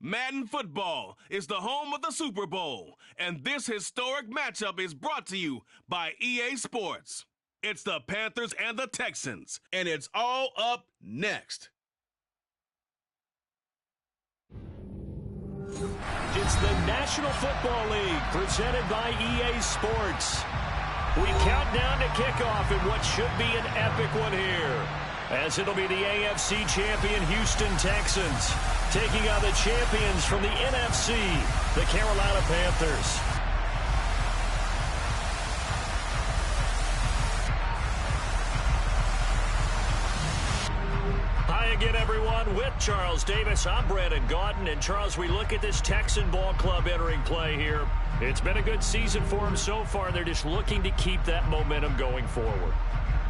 Madden football is the home of the Super Bowl, and this historic matchup is brought to you by EA Sports. It's the Panthers and the Texans, and it's all up next. It's the National Football League presented by EA Sports. We count down to kickoff in what should be an epic one here, as it'll be the AFC champion Houston Texans taking on the champions from the NFC, the Carolina Panthers. Hi again, everyone. With Charles Davis, I'm Brandon Gaudin. And Charles, we look at this Texan ball club entering play here. It's been a good season for them so far, and they're just looking to keep that momentum going forward.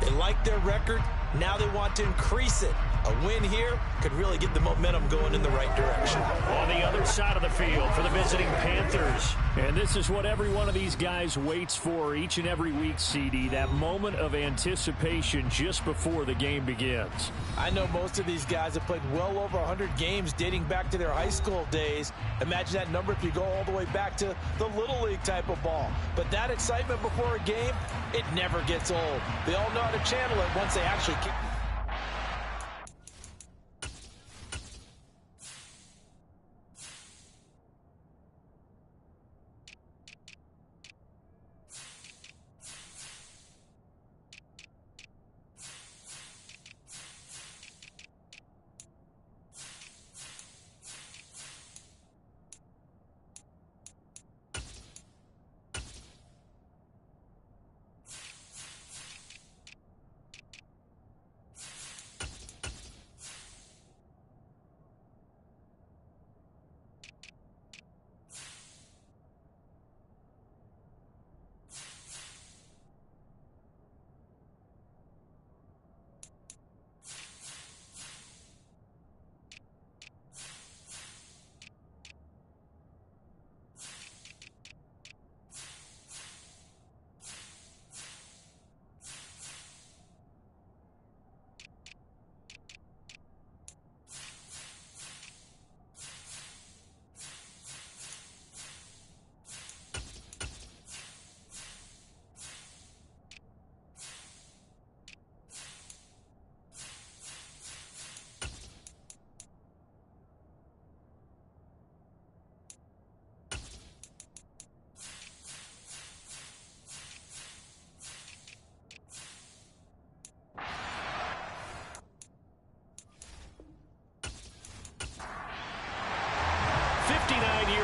They like their record. Now they want to increase it. A win here could really get the momentum going in the right direction. On the other side of the field for the visiting Panthers. And this is what every one of these guys waits for each and every week, CD. That moment of anticipation just before the game begins. I know most of these guys have played well over 100 games dating back to their high school days. Imagine that number if you go all the way back to the Little League type of ball. But that excitement before a game, it never gets old. They all know how to channel it once they actually kick.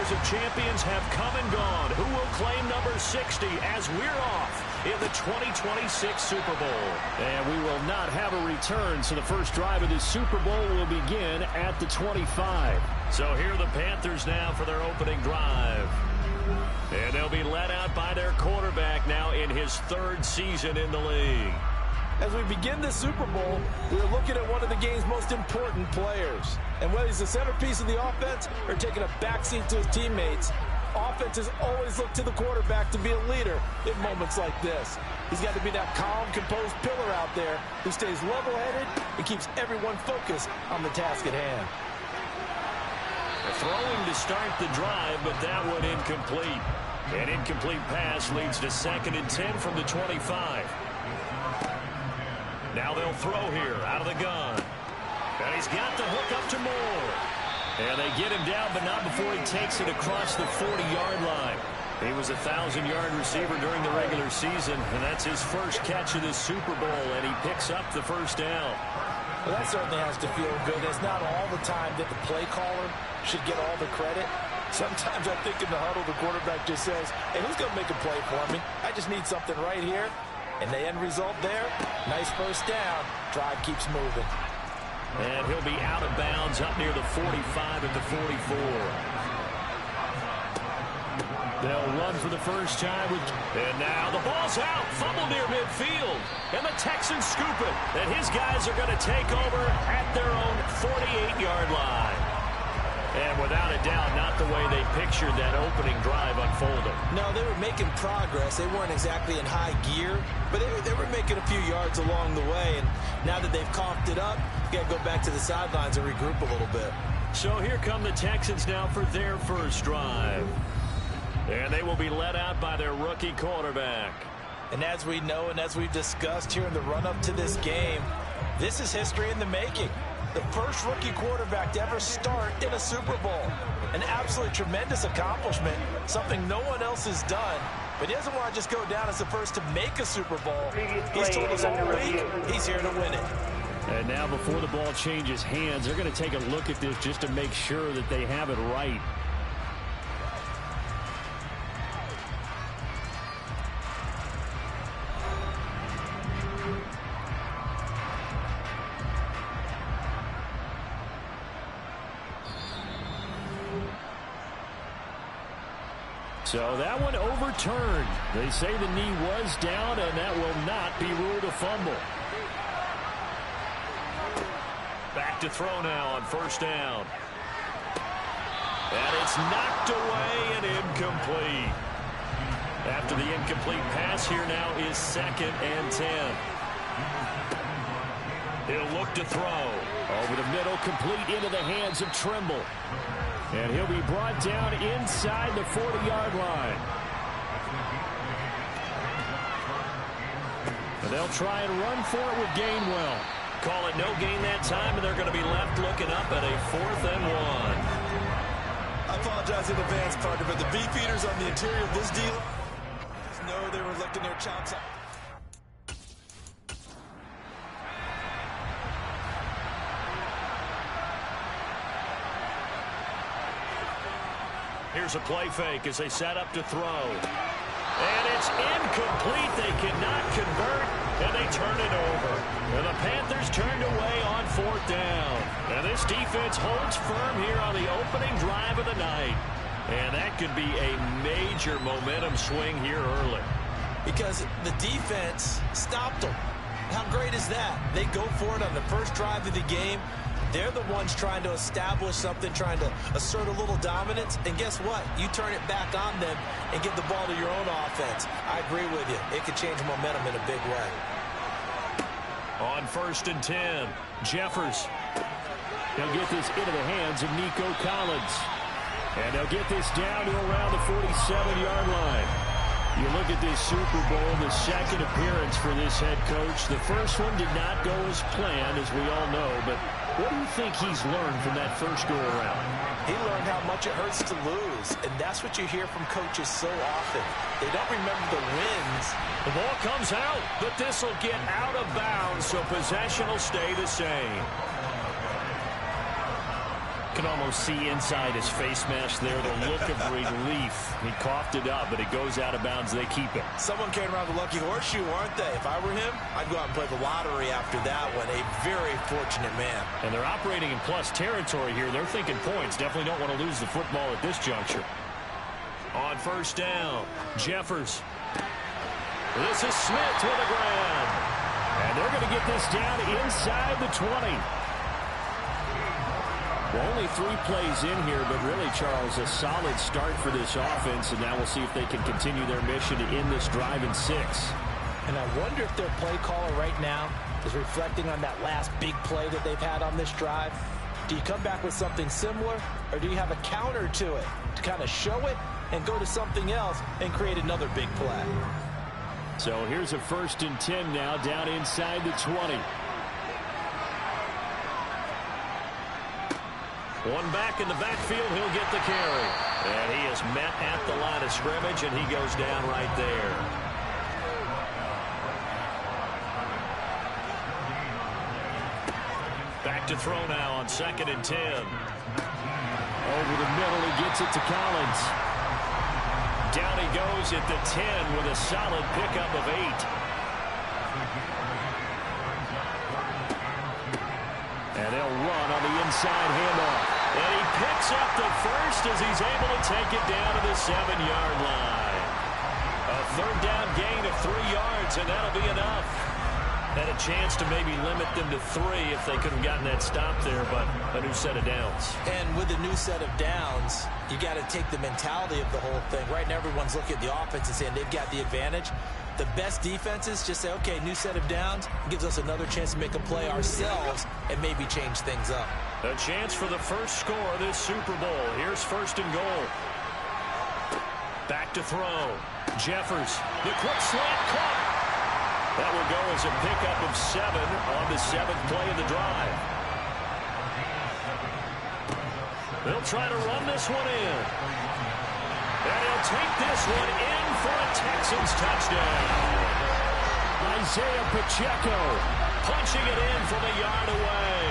Of champions have come and gone. Who will claim number 60 as we're off in the 2026 Super Bowl? And we will not have a return, so the first drive of the Super Bowl will begin at the 25. So here are the Panthers now for their opening drive. And they'll be led out by their quarterback now in his third season in the league. As we begin this Super Bowl, we're looking at one of the game's most important players. And whether he's the centerpiece of the offense or taking a backseat to his teammates, offenses always look to the quarterback to be a leader in moments like this. He's got to be that calm, composed pillar out there who stays level-headed and keeps everyone focused on the task at hand. Throwing to start the drive, but that one incomplete. An incomplete pass leads to 2nd and 10 from the 25. Now they'll throw here out of the gun. And he's got the hook up to Moore. And they get him down, but not before he takes it across the 40-yard line. He was a 1,000-yard receiver during the regular season, and that's his first catch of this Super Bowl, and he picks up the first down. Well, that certainly has to feel good. It's not all the time that the play caller should get all the credit. Sometimes I think in the huddle, the quarterback just says, hey, who's going to make a play for me? I just need something right here. And the end result there, nice first down. Drive keeps moving. And he'll be out of bounds up near the 45 at the 44. They'll run for the first time. And now the ball's out. Fumble near midfield. And the Texans scoop it. And his guys are going to take over at their own 48-yard line. And without a doubt, not the way they pictured that opening drive unfolding. No, they were making progress. They weren't exactly in high gear, but they were making a few yards along the way. And now that they've coughed it up, you got to go back to the sidelines and regroup a little bit. So here come the Texans now for their first drive. And they will be led out by their rookie quarterback. And as we know and as we've discussed here in the run-up to this game, this is history in the making. The first rookie quarterback to ever start in a Super Bowl. An absolutely tremendous accomplishment, something no one else has done. But he doesn't want to just go down as the first to make a Super Bowl. He's told us all week he's here to win it. And now before the ball changes hands, they're going to take a look at this just to make sure that they have it right. So that one overturned. They say the knee was down, and that will not be ruled a fumble. Back to throw now on first down. And it's knocked away and incomplete. After the incomplete pass, here now is 2nd and 10. He'll look to throw. Over the middle, complete into the hands of Trimble. And he'll be brought down inside the 40-yard line. And they'll try and run for it with Gainwell. Call it no gain that time, and they're going to be left looking up at a 4th and 1. I apologize in advance, partner, but the beefeaters on the interior of this deal just know they were licking their chops up. Here's a play fake as they set up to throw. And it's incomplete. They cannot convert, and they turn it over. And the Panthers turned away on 4th down. And this defense holds firm here on the opening drive of the night. And that could be a major momentum swing here early. Because the defense stopped them. How great is that? They go for it on the first drive of the game. They're the ones trying to establish something, trying to assert a little dominance. And guess what? You turn it back on them and give the ball to your own offense. I agree with you. It could change momentum in a big way. On 1st and 10, Jeffers. He'll get this into the hands of Nico Collins. And they'll get this down to around the 47-yard line. You look at this Super Bowl, the second appearance for this head coach. The first one did not go as planned, as we all know, but what do you think he's learned from that first go-around? He learned how much it hurts to lose, and that's what you hear from coaches so often. They don't remember the wins. The ball comes out, but this will get out of bounds, so possession will stay the same. Can almost see inside his face mask there the look of relief. He coughed it up, but it goes out of bounds. They keep it. Someone came around the lucky horseshoe, aren't they? If I were him, I'd go out and play the lottery after that one. A very fortunate man. And they're operating in plus territory here. They're thinking points. Definitely don't want to lose the football at this juncture. On 1st down, Jeffers. This is Smith with a grab. And they're going to get this down inside the 20. Well, only 3 plays in here, but really, Charles, a solid start for this offense, and now we'll see if they can continue their mission to end this drive in 6. And I wonder if their play caller right now is reflecting on that last big play that they've had on this drive. Do you come back with something similar, or do you have a counter to it to kind of show it and go to something else and create another big play? So here's a 1st and 10 now down inside the 20. One back in the backfield, he'll get the carry. And he is met at the line of scrimmage, and he goes down right there. Back to throw now on 2nd and 10. Over the middle, he gets it to Collins. Down he goes at the 10 with a solid pickup of 8. And they'll run on the inside handoff. And he picks up the first as he's able to take it down to the 7-yard line. A 3rd down gain of 3 yards, and that'll be enough. Had a chance to maybe limit them to 3 if they could have gotten that stop there, but a new set of downs. And with a new set of downs, you got to take the mentality of the whole thing. Right now, everyone's looking at the offense and saying they've got the advantage. The best defenses just say, okay, new set of downs, gives us another chance to make a play ourselves and maybe change things up. A chance for the first score of this Super Bowl. Here's first and goal. Back to throw. Jeffers, the quick slant caught. That will go as a pickup of 7 on the 7th play of the drive. They'll try to run this one in. And he'll take this one in for a Texans touchdown. Isaiah Pacheco punching it in from a yard away.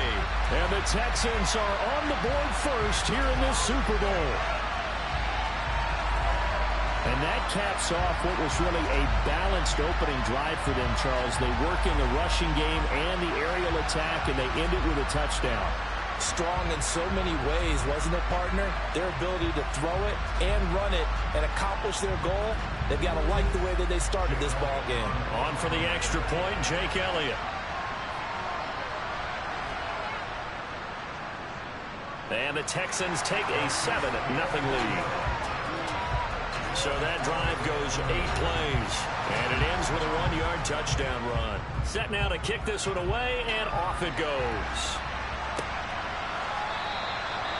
And the Texans are on the board first here in this Super Bowl. And that caps off what was really a balanced opening drive for them, Charles. They work in the rushing game and the aerial attack, and they end it with a touchdown. Strong in so many ways, wasn't it, partner? Their ability to throw it and run it and accomplish their goal, they've got to like the way that they started this ball game. On for the extra point, Jake Elliott. And the Texans take a 7-0 lead. So that drive goes 8 plays, and it ends with a 1-yard touchdown run. Set now to kick this one away, and off it goes.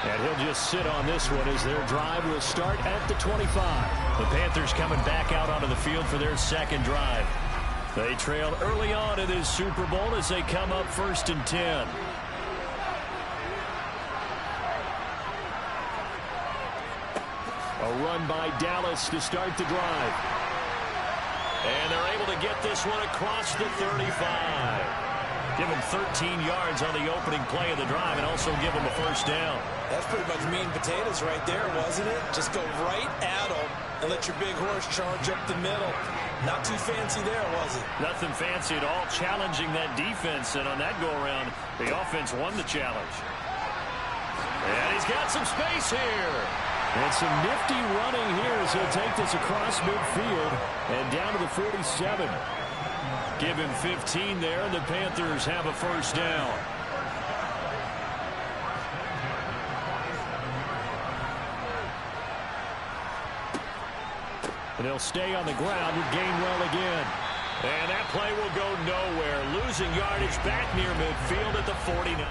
And he'll just sit on this one as their drive will start at the 25. The Panthers coming back out onto the field for their second drive. They trailed early on in this Super Bowl as they come up 1st and 10. A run by Dallas to start the drive. And they're able to get this one across the 35. Give him 13 yards on the opening play of the drive and also give him a first down. That's pretty much meat and potatoes right there, wasn't it? Just go right at them and let your big horse charge up the middle. Not too fancy there, was it? Nothing fancy at all, challenging that defense. And on that go-around, the offense won the challenge. And he's got some space here. And some nifty running here as he'll take this across midfield and down to the 47. Give him 15 there, and the Panthers have a first down. And they'll stay on the ground with Gainwell again. And that play will go nowhere. Losing yardage back near midfield at the 49.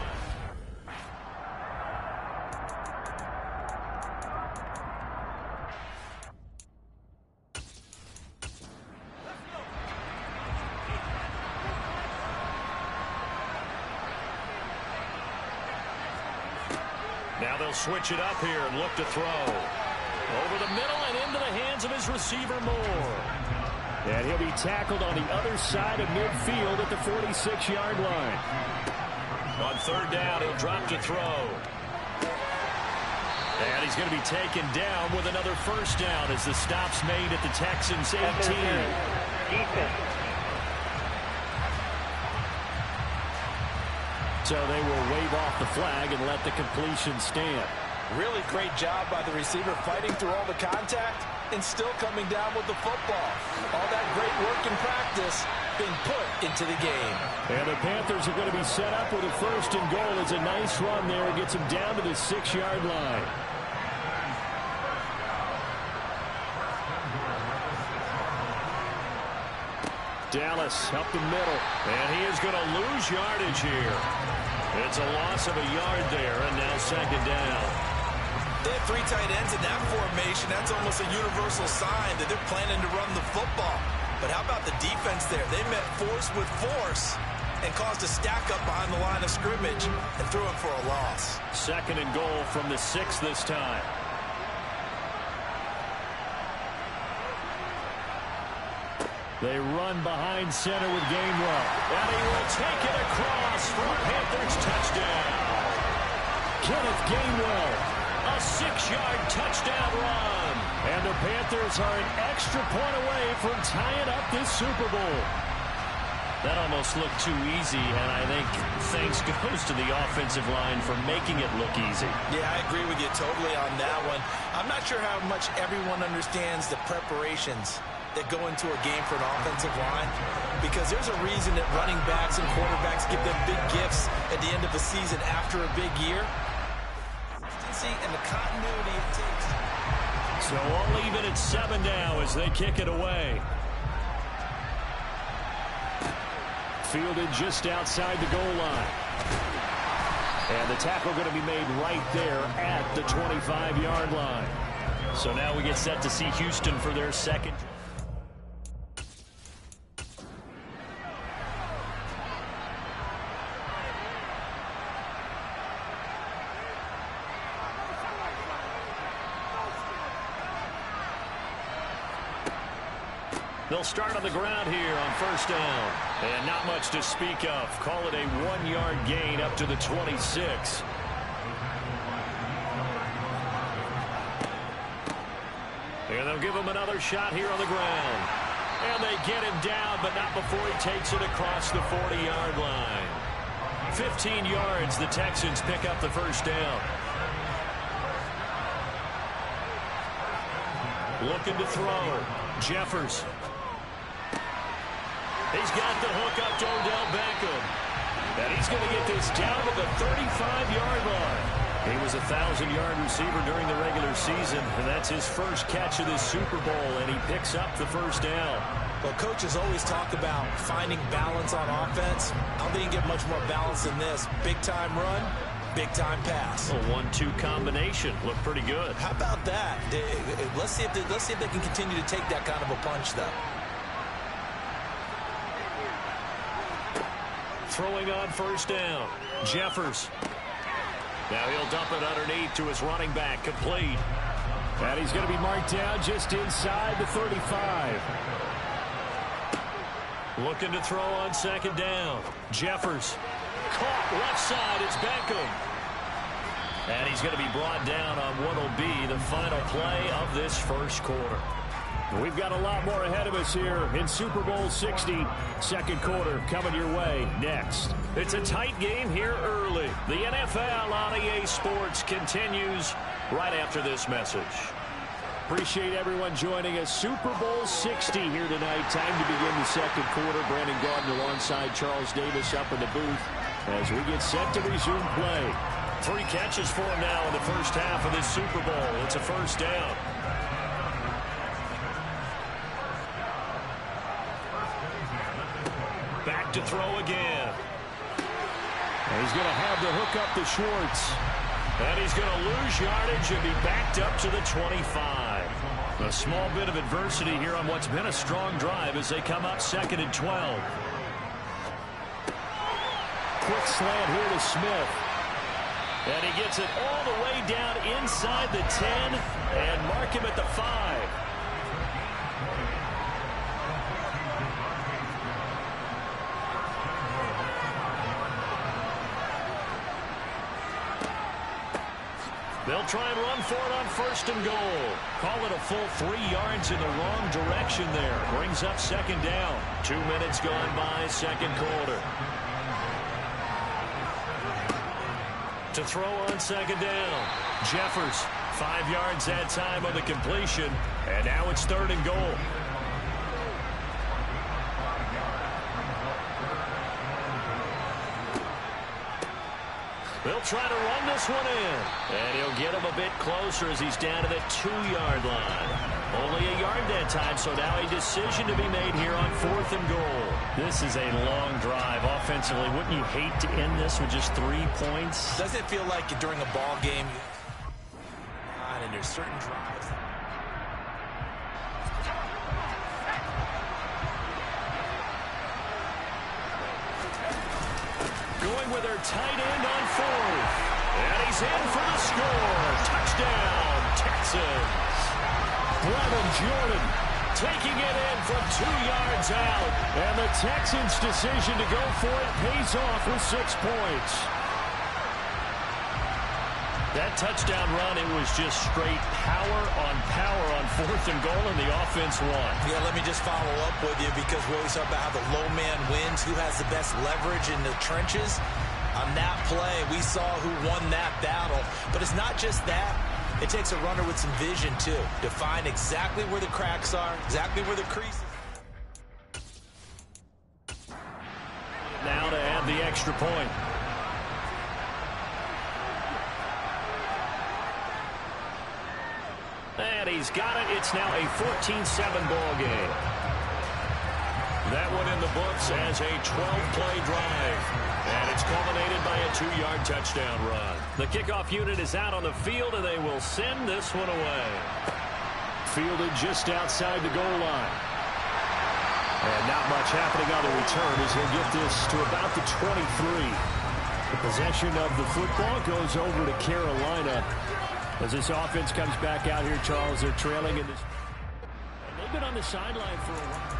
Now they'll switch it up here and look to throw. Over the middle and into the hands of his receiver, Moore. And he'll be tackled on the other side of midfield at the 46-yard line. On 3rd down, he'll drop to throw. And he's going to be taken down with another first down as the stop's made at the Texans' 18. Defense. So they will wave off the flag and let the completion stand. Really great job by the receiver fighting through all the contact and still coming down with the football. All that great work in practice being put into the game. And the Panthers are going to be set up with a 1st and goal. It's a nice run there. It gets them down to the 6-yard line. Dallas up the middle. And he is going to lose yardage here. It's a loss of a yard there, and now 2nd down. They have 3 tight ends in that formation. That's almost a universal sign that they're planning to run the football. But how about the defense there? They met force with force and caused a stack up behind the line of scrimmage and threw it for a loss. 2nd and goal from the 6 this time. They run behind center with Gainwell. And he will take it across for a Panthers touchdown. Kenneth Gainwell, a 6-yard touchdown run. And the Panthers are an extra point away from tying up this Super Bowl. That almost looked too easy, and I think thanks goes to the offensive line for making it look easy. Yeah, I agree with you totally on that one. I'm not sure how much everyone understands the preparations that go into a game for an offensive line, because there's a reason that running backs and quarterbacks give them big gifts at the end of the season after a big year. Consistency and the continuity it takes. So we'll leave it at 7 now as they kick it away. fielded just outside the goal line. And the tackle going to be made right there at the 25-yard line. So now we get set to see Houston for their second. They'll start on the ground here on first down. And not much to speak of. Call it a 1-yard gain up to the 26. And they'll give him another shot here on the ground. And they get him down, but not before he takes it across the 40-yard line. 15 yards, the Texans pick up the first down. Looking to throw. Jeffers. He's got the hook up to Odell Beckham. And he's going to get this down to the 35-yard line. He was a 1,000-yard receiver during the regular season, and that's his first catch of this Super Bowl, and he picks up the first down. Well, coaches always talk about finding balance on offense. I don't think you can get much more balance than this. Big-time run, big-time pass. A 1-2 combination. Looked pretty good. How about that? Let's see if they can continue to take that kind of a punch, though. Throwing on first down. Jeffers. Now he'll dump it underneath to his running back. Complete. And he's going to be marked down just inside the 35. Looking to throw on second down. Jeffers. Caught left side. It's Beckham. And he's going to be brought down on what will be the final play of this first quarter. We've got a lot more ahead of us here in Super Bowl 60. Second quarter coming your way next. It's a tight game here early. The NFL on EA Sports continues right after this message. Appreciate everyone joining us. Super Bowl 60 here tonight. Time to begin the second quarter. Brandon Gardner alongside Charles Davis up in the booth as we get set to resume play. 3 catches for him now in the first half of this Super Bowl. It's a first down. Back to throw again. And he's going to have the hook up to Schwartz. And he's going to lose yardage and be backed up to the 25. A small bit of adversity here on what's been a strong drive as they come up second and 12. Quick slant here to Smith. And he gets it all the way down inside the 10 and mark him at the 5. They'll try and run for it on first and goal. Call it a full 3 yards in the wrong direction there. Brings up second down. 2 minutes gone by, second quarter. To throw on second down. Jeffers, 5 yards that time on the completion. And now it's third and goal. They'll try to run this one in. And he'll get him a bit closer as he's down to the 2-yard line. Only a yard that time, so now a decision to be made here on fourth and goal. This is a long drive offensively. Wouldn't you hate to end this with just 3 points? Doesn't it feel like during a ball game, and there's certain drives. Going with her tight end on fourth. And he's in for the score. Touchdown, Texans. Brevin Jordan taking it in from 2 yards out. And the Texans' decision to go for it pays off with 6 points. That touchdown run, it was just straight power on fourth and goal, and the offense won. Yeah, let me just follow up with you because we always talk about how the low man wins, who has the best leverage in the trenches. On that play, we saw who won that battle. But it's not just that. It takes a runner with some vision, too, to find exactly where the cracks are, exactly where the creases. Now to add the extra point. And he's got it. It's now a 14-7 ball game. That one in the books as a 12-play drive. And it's culminated by a 2-yard touchdown run. The kickoff unit is out on the field, and they will send this one away. Fielded just outside the goal line. And not much happening on the return as he'll get this to about the 23. The possession of the football goes over to Carolina. As this offense comes back out here, Charles, they're trailing in this. And they've been on the sideline for a while.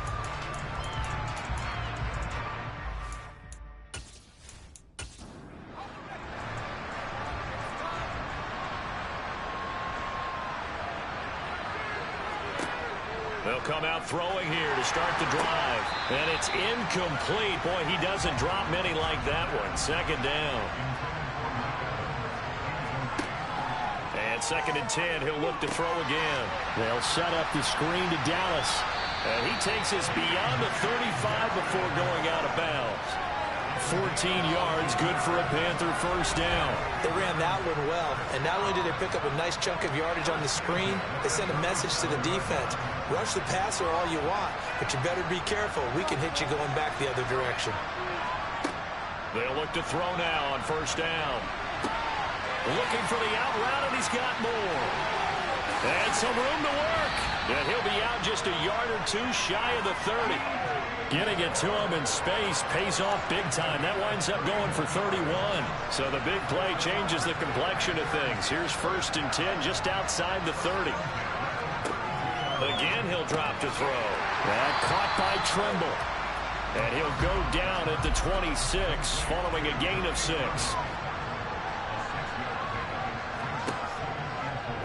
They'll come out throwing here to start the drive. And it's incomplete. Boy, he doesn't drop many like that one. Second down. And second and 10, he'll look to throw again. They'll set up the screen to Dallas. And he takes us beyond the 35 before going out of bounds. 14 yards, good for a Panther first down. They ran that one well, and not only did they pick up a nice chunk of yardage on the screen, they sent a message to the defense. Rush the passer all you want, but you better be careful. We can hit you going back the other direction. They'll look to throw now on first down. Looking for the out route, and he's got more. And some room to work. And he'll be out just a yard or two shy of the 30. Getting it to him in space pays off big time. That winds up going for 31. So the big play changes the complexion of things. Here's first and 10 just outside the 30. Again, he'll drop to throw. That caught by Trimble. And he'll go down at the 26 following a gain of 6.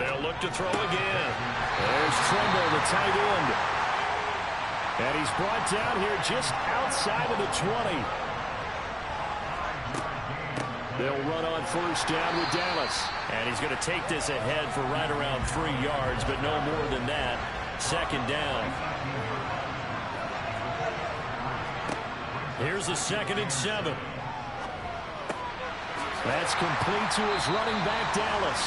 They'll look to throw again. There's Trimble, the tight end. And he's brought down here just outside of the 20. They'll run on first down with Dallas. And he's going to take this ahead for right around 3 yards, but no more than that. Second down. Here's a 2nd and 7. That's complete to his running back, Dallas.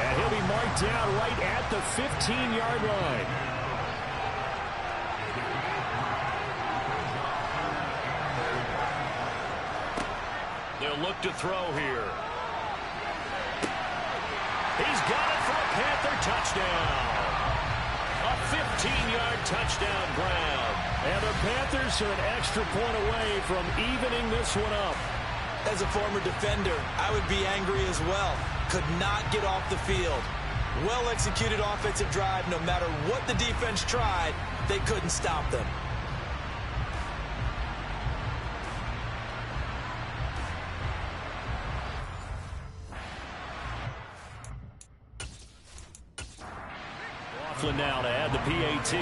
And he'll be marked down right at the 15-yard line. They'll look to throw here. He's got it for a Panther touchdown. A 15-yard touchdown grab. And the Panthers are an extra point away from evening this one up. As a former defender, I would be angry as well. Could not get off the field. Well-executed offensive drive. No matter what the defense tried, they couldn't stop them. Laughlin now to add the PAT.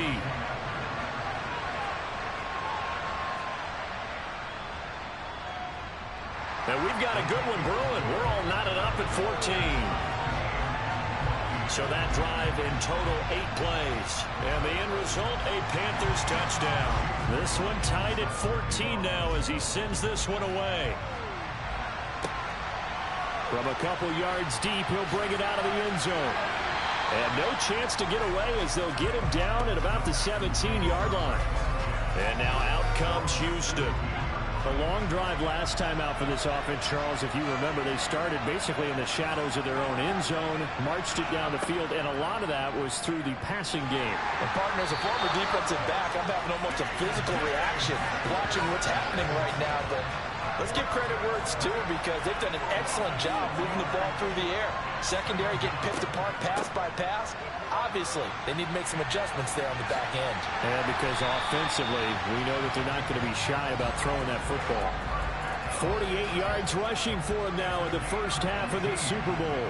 And we've got a good one brewing. We're all knotted up at 14. So that drive in total 8 plays. And the end result, a Panthers touchdown. This one tied at 14 now as he sends this one away. From a couple yards deep, he'll bring it out of the end zone. And no chance to get away as they'll get him down at about the 17-yard line. And now out comes Houston. A long drive last time out for this offense, Charles. If you remember, they started basically in the shadows of their own end zone, marched it down the field, and a lot of that was through the passing game. And partner, as a former defensive back, I'm having almost a physical reaction watching what's happening right now. But let's give credit where it's due because they've done an excellent job moving the ball through the air. Secondary getting picked apart pass by pass. Obviously, they need to make some adjustments there on the back end. And because offensively, we know that they're not going to be shy about throwing that football. 48 yards rushing for him now in the first half of this Super Bowl.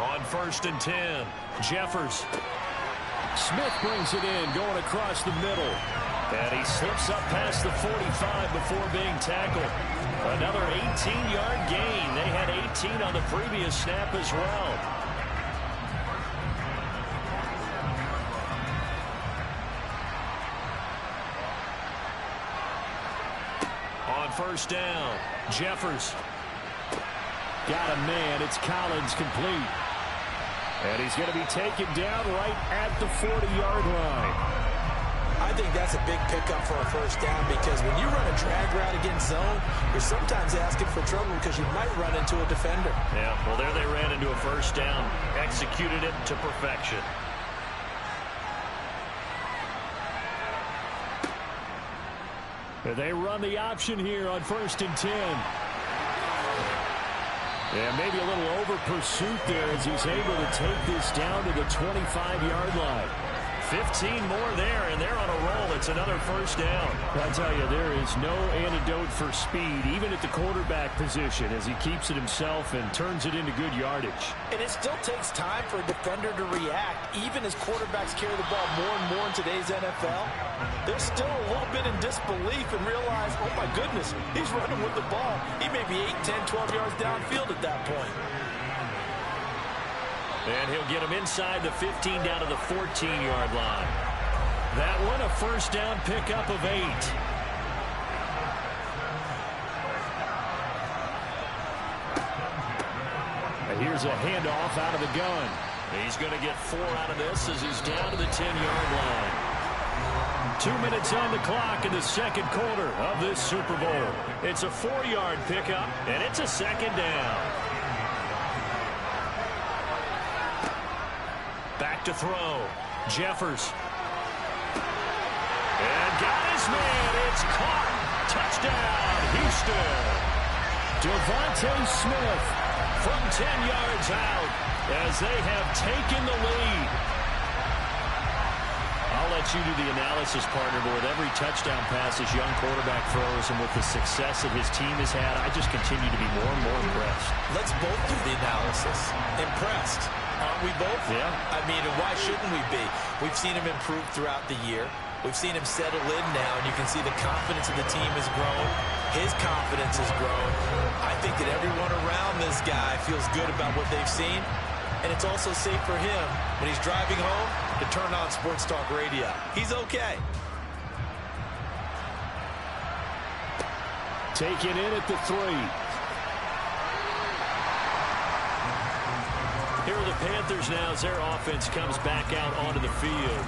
On first and 10, Jeffers. Smith brings it in, going across the middle. And he slips up past the 45 before being tackled. Another 18-yard gain. They had 18 on the previous snap as well. On first down, Jeffers. Got a man. It's Collins complete. And he's going to be taken down right at the 40-yard line. I think that's a big pickup for a first down because when you run a drag route against zone, you're sometimes asking for trouble because you might run into a defender. Yeah, well, there they ran into a first down, executed it to perfection. They run the option here on 1st and 10. Yeah, maybe a little over pursuit there as he's able to take this down to the 25-yard line. 15 more there, and they're on a roll. It's another first down. I tell you, there is no antidote for speed, even at the quarterback position, as he keeps it himself and turns it into good yardage. And it still takes time for a defender to react, even as quarterbacks carry the ball more and more in today's NFL. They're still a little bit in disbelief and realize, oh my goodness, he's running with the ball. He may be 8, 10, 12 yards downfield at that point. And he'll get him inside the 15 down to the 14-yard line. That one a first down pickup of 8. And here's a handoff out of the gun. He's going to get 4 out of this as he's down to the 10-yard line. 2 minutes on the clock in the second quarter of this Super Bowl. It's a 4-yard pickup, and it's a second down. Back to throw. Jeffers. And got his man. It's caught. Touchdown, Houston. Devontae Smith from 10 yards out as they have taken the lead. I'll let you do the analysis, partner, but with every touchdown pass this young quarterback throws and with the success that his team has had, I just continue to be more and more impressed. Let's both do the analysis. Impressed. Aren't we both? Yeah. I mean, why shouldn't we be? We've seen him improve throughout the year. We've seen him settle in now, and you can see the confidence of the team has grown. His confidence has grown. I think that everyone around this guy feels good about what they've seen, and it's also safe for him when he's driving home to turn on Sports Talk Radio. He's okay. Taken in at the 3. Here are the Panthers now as their offense comes back out onto the field.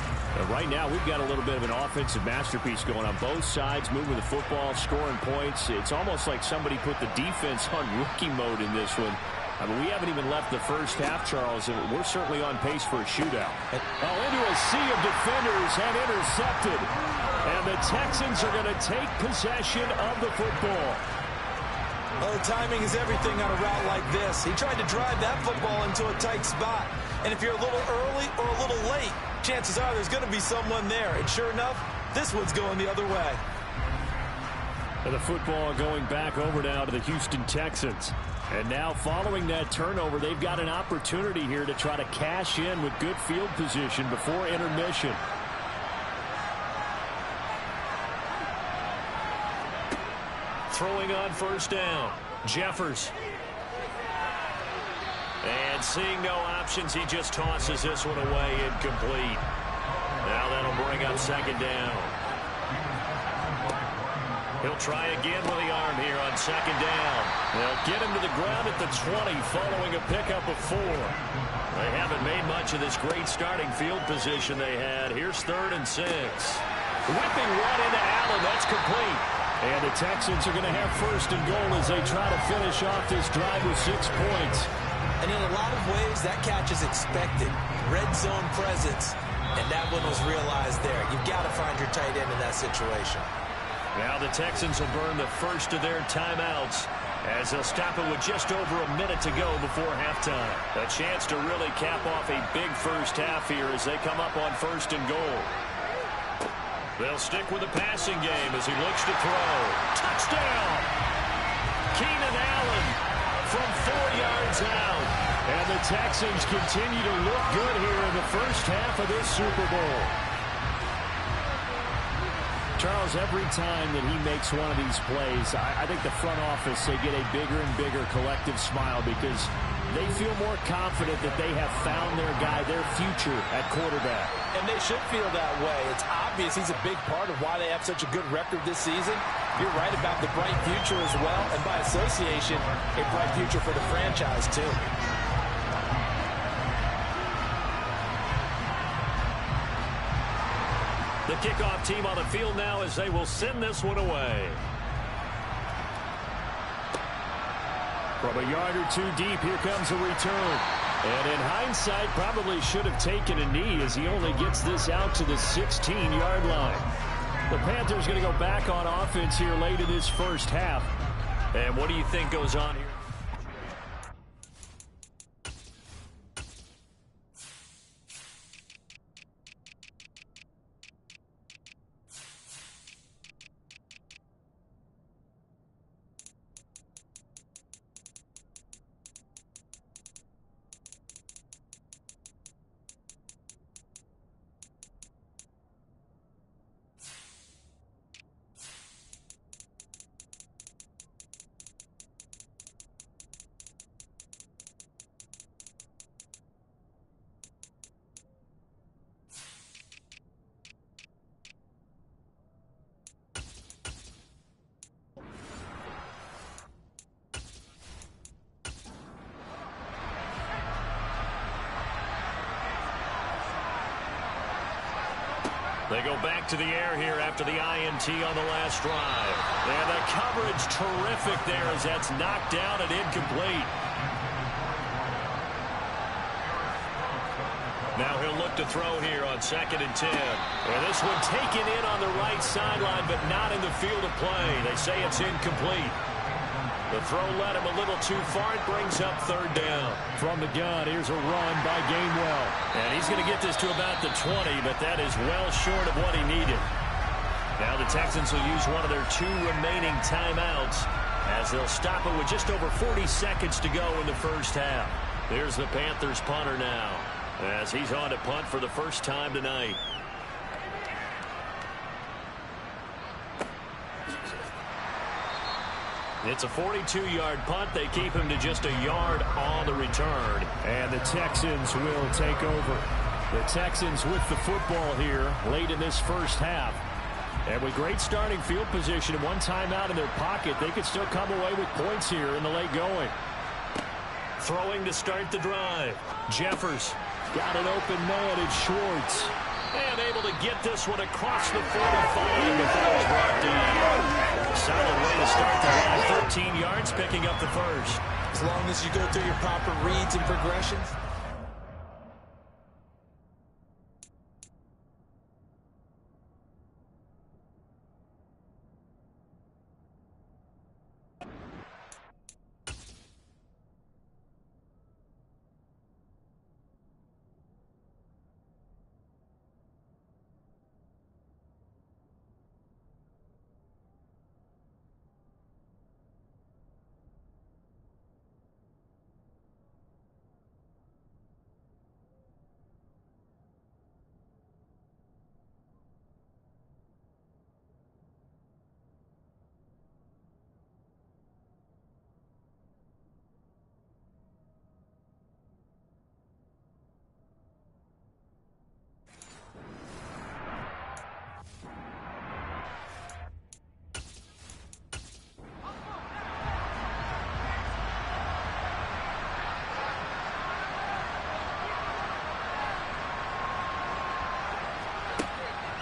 Right now, we've got a little bit of an offensive masterpiece going on both sides, moving the football, scoring points. It's almost like somebody put the defense on rookie mode in this one. I mean, we haven't even left the first half, Charles, and we're certainly on pace for a shootout. Into a sea of defenders and intercepted. And the Texans are going to take possession of the football. Well, the timing is everything on a route like this. He tried to drive that football into a tight spot. And if you're a little early or a little late, chances are there's going to be someone there. And sure enough, this one's going the other way. And the football going back over now to the Houston Texans. And now following that turnover, they've got an opportunity here to try to cash in with good field position before intermission. Throwing on first down. Jeffers. And seeing no options, he just tosses this one away, incomplete. Now that'll bring up second down. He'll try again with the arm here on second down. They'll get him to the ground at the 20 following a pickup of 4. They haven't made much of this great starting field position they had. Here's 3rd and 6. Whipping one into Allen. That's complete. And the Texans are going to have 1st and goal as they try to finish off this drive with 6 points. And in a lot of ways, that catch is expected. Red zone presence, and that one was realized there. You've got to find your tight end in that situation. Now the Texans will burn the first of their timeouts as they'll stop it with just over a minute to go before halftime. A chance to really cap off a big first half here as they come up on 1st and goal. They'll stick with the passing game as he looks to throw. Touchdown! Keenan Allen from 4 yards out. And the Texans continue to look good here in the first half of this Super Bowl. Charles, every time that he makes one of these plays, I think the front office, they get a bigger and bigger collective smile because they feel more confident that they have found their guy, their future at quarterback. And they should feel that way. It's obvious he's a big part of why they have such a good record this season. You're right about the bright future as well, and by association, a bright future for the franchise too. kickoff team on the field now as they will send this one away. From a yard or two deep, here comes a return. And in hindsight, probably should have taken a knee as he only gets this out to the 16-yard line. The Panthers going to go back on offense here late in this first half. And what do you think goes on here? They go back to the air here after the INT on the last drive. And the coverage terrific there as that's knocked down and incomplete. Now he'll look to throw here on 2nd and 10. And this one taken in on the right sideline, but not in the field of play. They say it's incomplete. The throw led him a little too far. It brings up 3rd down. From the gun, here's a run by Gainwell. And he's going to get this to about the 20, but that is well short of what he needed. Now the Texans will use one of their 2 remaining timeouts as they'll stop it with just over 40 seconds to go in the first half. There's the Panthers punter now as he's on to punt for the first time tonight. It's a 42-yard punt. They keep him to just a yard on the return. And the Texans will take over. The Texans with the football here late in this first half. And with great starting field position and one timeout in their pocket, they could still come away with points here in the late going. Throwing to start the drive. Jeffers got an open man in Schwartz. And able to get this one across the 45 before it's brought down. Solid way to start the drive. 13 yards, picking up the first. As long as you go through your proper reads and progressions.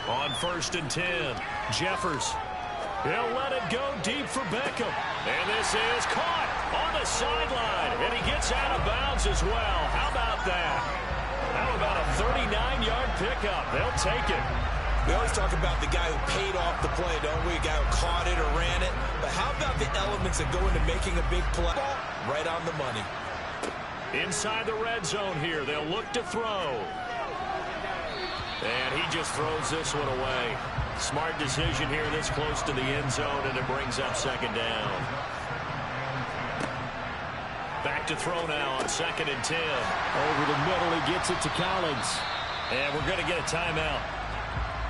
On 1st and 10, Jeffers. He'll let it go deep for Beckham. And this is caught on the sideline. And he gets out of bounds as well. How about that? How about a 39-yard pickup? They'll take it. We always talk about the guy who paid off the play, don't we? A guy who caught it or ran it. But how about the elements that go into making a big play? Right on the money. Inside the red zone here. They'll look to throw. And he just throws this one away. Smart decision here this close to the end zone, and it brings up 2nd down. Back to throw now on 2nd and 10. Over the middle, he gets it to Collins. And we're going to get a timeout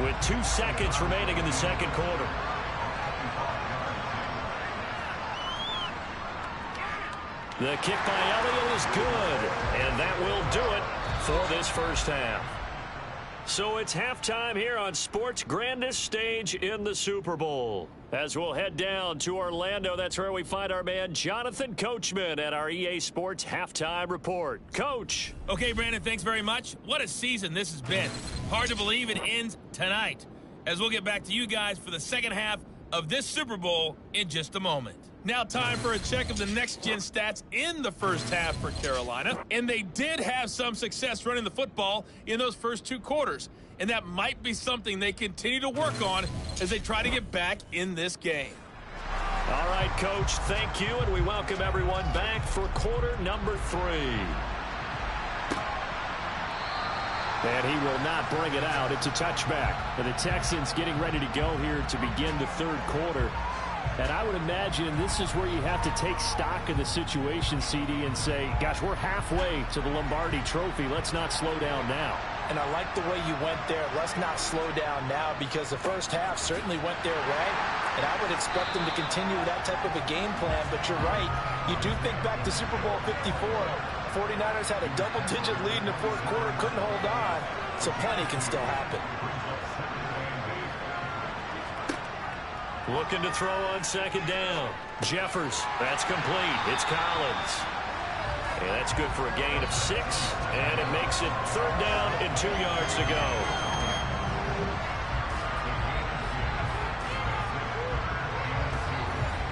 with 2 seconds remaining in the second quarter. The kick by Elliott is good, and that will do it for this first half. So it's halftime here on sports' grandest stage in the Super Bowl. As we'll head down to Orlando, that's where we find our man Jonathan Coachman at our EA Sports Halftime Report. Coach. Okay, Brandon, thanks very much. What a season this has been. Hard to believe it ends tonight. as we'll get back to you guys for the second half of this Super Bowl in just a moment. Now time for a check of the next-gen stats in the first half for Carolina. And they did have some success running the football in those first 2 quarters. And that might be something they continue to work on as they try to get back in this game. All right, Coach, thank you, and we welcome everyone back for quarter number 3. And he will not bring it out. It's a touchback. For the Texans getting ready to go here to begin the third quarter. And I would imagine this is where you have to take stock of the situation, CD, and say, gosh, we're halfway to the Lombardi Trophy. Let's not slow down now. And I like the way you went there. Let's not slow down now, because the first half certainly went their way. And I would expect them to continue with that type of a game plan. But you're right. You do think back to Super Bowl 54. 49ers had a double-digit lead in the fourth quarter, couldn't hold on. So plenty can still happen. Looking to throw on second down. Jeffers, that's complete. It's Collins. And that's good for a gain of 6. And it makes it third down and 2 yards to go.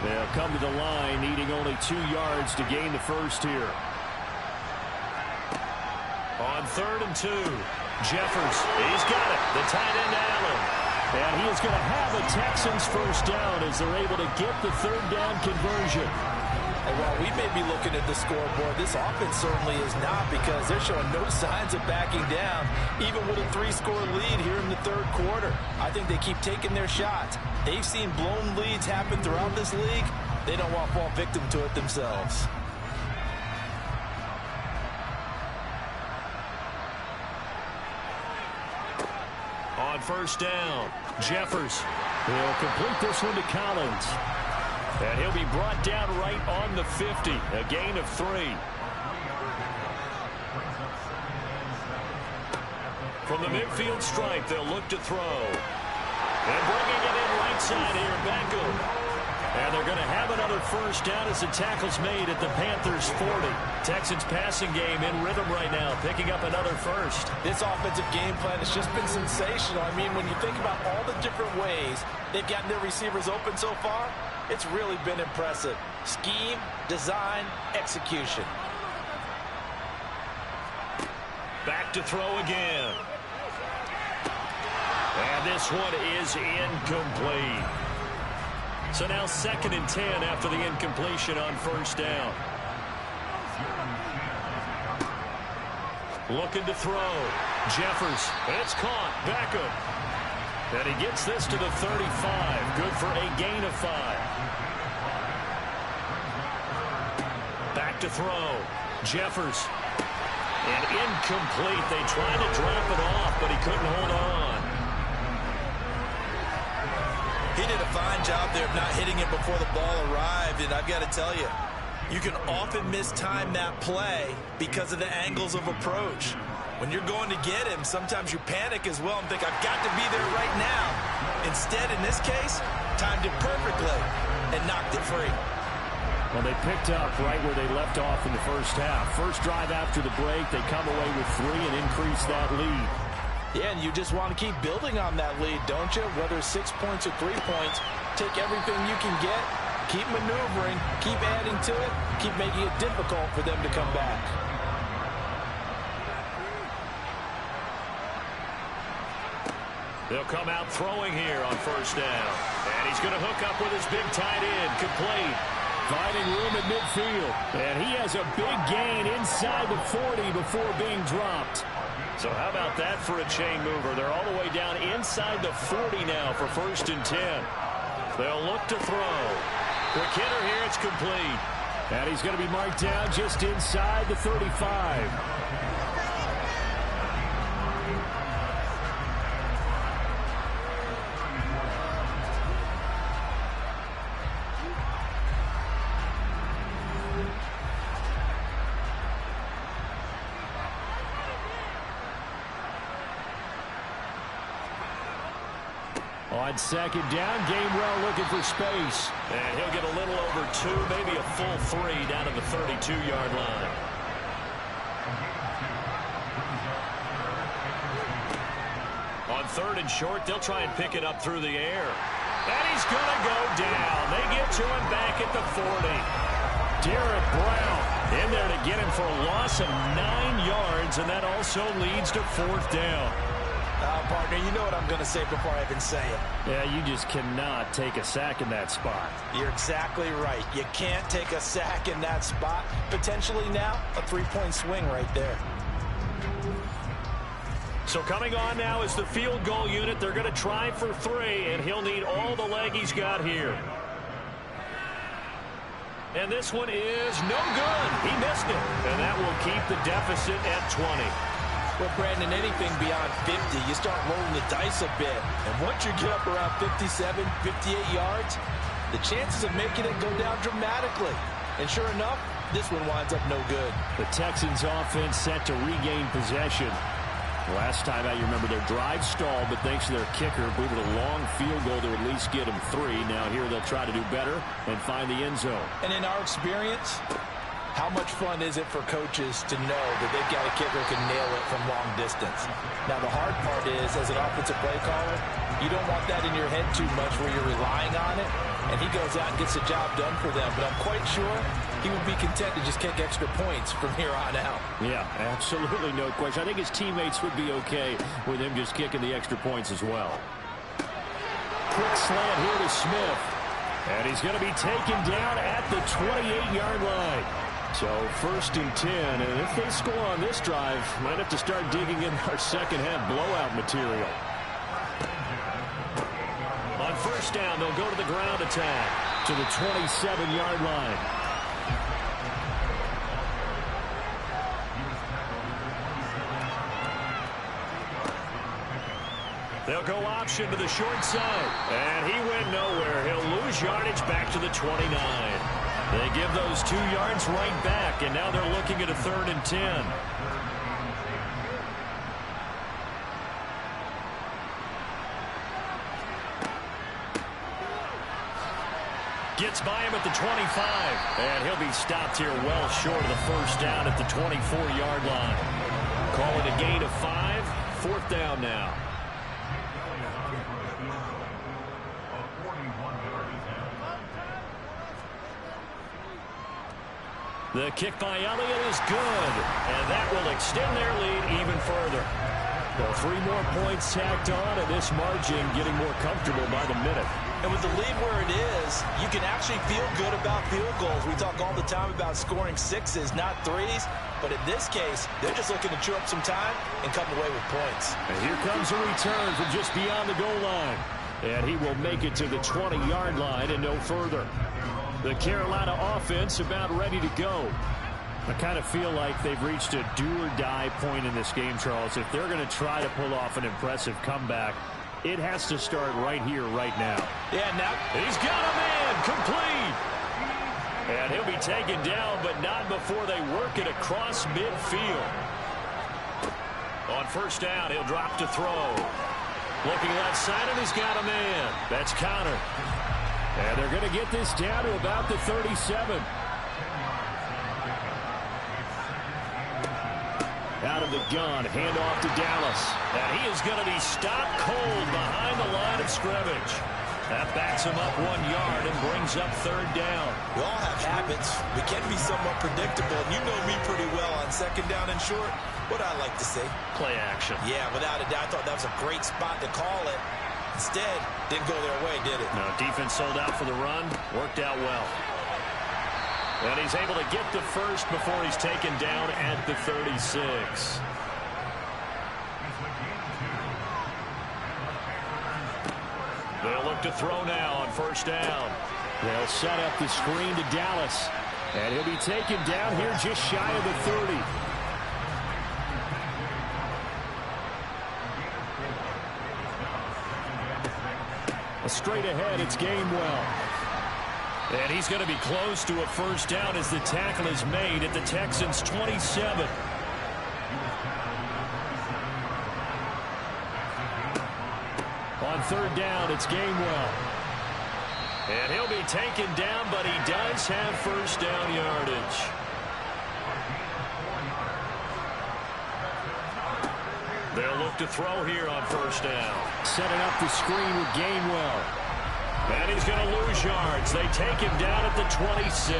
They'll come to the line, needing only 2 yards to gain the first here. On 3rd and 2. Jeffers, he's got it. The tight end, Allen. And he is going to have a Texans first down as they're able to get the third down conversion. And while we may be looking at the scoreboard, this offense certainly is not, because they're showing no signs of backing down, even with a 3-score lead here in the third quarter. I think they keep taking their shots. They've seen blown leads happen throughout this league. They don't want to fall victim to it themselves. On first down, Jeffers. He'll complete this one to Collins. And he'll be brought down right on the 50. A gain of 3. From the midfield stripe, they'll look to throw. And bringing it in right side here, Beckham. And they're going to have another first down as the tackle's made at the Panthers 40. Texans passing game in rhythm right now, picking up another first. This offensive game plan has just been sensational. I mean, when you think about all the different ways they've gotten their receivers open so far, it's really been impressive. Scheme, design, execution. Back to throw again. And this one is incomplete. So now 2nd and 10 after the incompletion on first down. Looking to throw. Jeffers. It's caught. Beckham. And he gets this to the 35. Good for a gain of 5. Back to throw. Jeffers. And incomplete. They tried to drop it off, but he couldn't hold on. He did a fine job there of not hitting it before the ball arrived, and I've got to tell you, you can often mistime that play because of the angles of approach. When you're going to get him, sometimes you panic as well and think, I've got to be there right now. Instead, in this case, timed it perfectly and knocked it free. Well, they picked up right where they left off in the first half. First drive after the break, they come away with 3 and increase that lead. Yeah, and you just want to keep building on that lead, don't you? Whether 6 points or 3 points, take everything you can get, keep maneuvering, keep adding to it, keep making it difficult for them to come back. They'll come out throwing here on first down. And he's going to hook up with his big tight end, complete. Finding room at midfield. And he has a big gain inside the 40 before being dropped. So how about that for a chain mover? They're all the way down inside the 40 now for 1st and 10. They'll look to throw. Quick hitter here, it's complete. And he's going to be marked down just inside the 35. On 2nd down, Gainwell looking for space. And he'll get a little over 2, maybe a full 3 down to the 32-yard line. On on 3rd and short. They'll try and pick it up through the air. And he's going to go down. They get to him back at the 40. Derek Brown in there to get him for a loss of 9 yards, and that also leads to 4th down. Partner, you know what I'm going to say before I even say it. Yeah, you just cannot take a sack in that spot. You're exactly right. You can't take a sack in that spot. Potentially now, a 3-point swing right there. So coming on now is the field goal unit. They're going to try for 3, and he'll need all the leg he's got here. And this one is no good. He missed it. And that will keep the deficit at 20. Well, Brandon, anything beyond 50, you start rolling the dice a bit. And once you get up around 57, 58 yards, the chances of making it go down dramatically. And sure enough, this one winds up no good. The Texans offense set to regain possession. Last time out, you remember their drive stalled, but thanks to their kicker, booted a long field goal to at least get them 3. Now here they'll try to do better and find the end zone. And in our experience, how much fun is it for coaches to know that they've got a kicker who can nail it from long distance? Now, the hard part is, as an offensive play caller, you don't want that in your head too much where you're relying on it, and he goes out and gets the job done for them. But I'm quite sure he would be content to just kick extra points from here on out. Yeah, absolutely no question. I think his teammates would be okay with him just kicking the extra points as well. Quick slant here to Smith. And he's going to be taken down at the 28-yard line. So 1st and 10, and if they score on this drive, might have to start digging in our second half blowout material. On 1st down, they'll go to the ground attack to the 27-yard line. They'll go option to the short side. And he went nowhere. He'll lose yardage back to the 29. They give those 2 yards right back, and now they're looking at a 3rd and 10. Gets by him at the 25. And he'll be stopped here well short of the 1st down at the 24-yard line. Call it a gain of 5. 4th down now. The kick by Elliott is good, and that will extend their lead even further. Well, 3 more points tacked on, and this margin getting more comfortable by the minute. And with the lead where it is, you can actually feel good about field goals. We talk all the time about scoring 6s, not 3s. But in this case, they're just looking to chew up some time and come away with points. And here comes a return from just beyond the goal line. And he will make it to the 20-yard line and no further. The Carolina offense about ready to go. I kind of feel like they've reached a do-or-die point in this game, Charles. If they're going to try to pull off an impressive comeback, it has to start right here, right now. Yeah, now he's got a man complete. And he'll be taken down, but not before they work it across midfield. On 1st down, he'll drop to throw. Looking left side, and he's got a man. That's counter. And they're going to get this down to about the 37. Out of the gun, handoff to Dallas. And he is going to be stopped cold behind the line of scrimmage. That backs him up 1 yard and brings up 3rd down. We all have habits. We can be somewhat predictable. And you know me pretty well on 2nd down and short. What I like to say? Play action. Yeah, without a doubt. I thought that was a great spot to call it. Instead, didn't go their way, did it? No, defense sold out for the run. Worked out well. And he's able to get to 1st before he's taken down at the 36. They'll look to throw now on 1st down. They'll set up the screen to Dallas. And he'll be taken down here just shy of the 30. Straight ahead, it's Gainwell. And he's going to be close to a 1st down as the tackle is made at the Texans' 27. On 3rd down, it's Gainwell. And he'll be taken down, but he does have 1st down yardage. They'll look to throw here on first down. Setting up the screen with Gainwell. And he's going to lose yards. They take him down at the 26.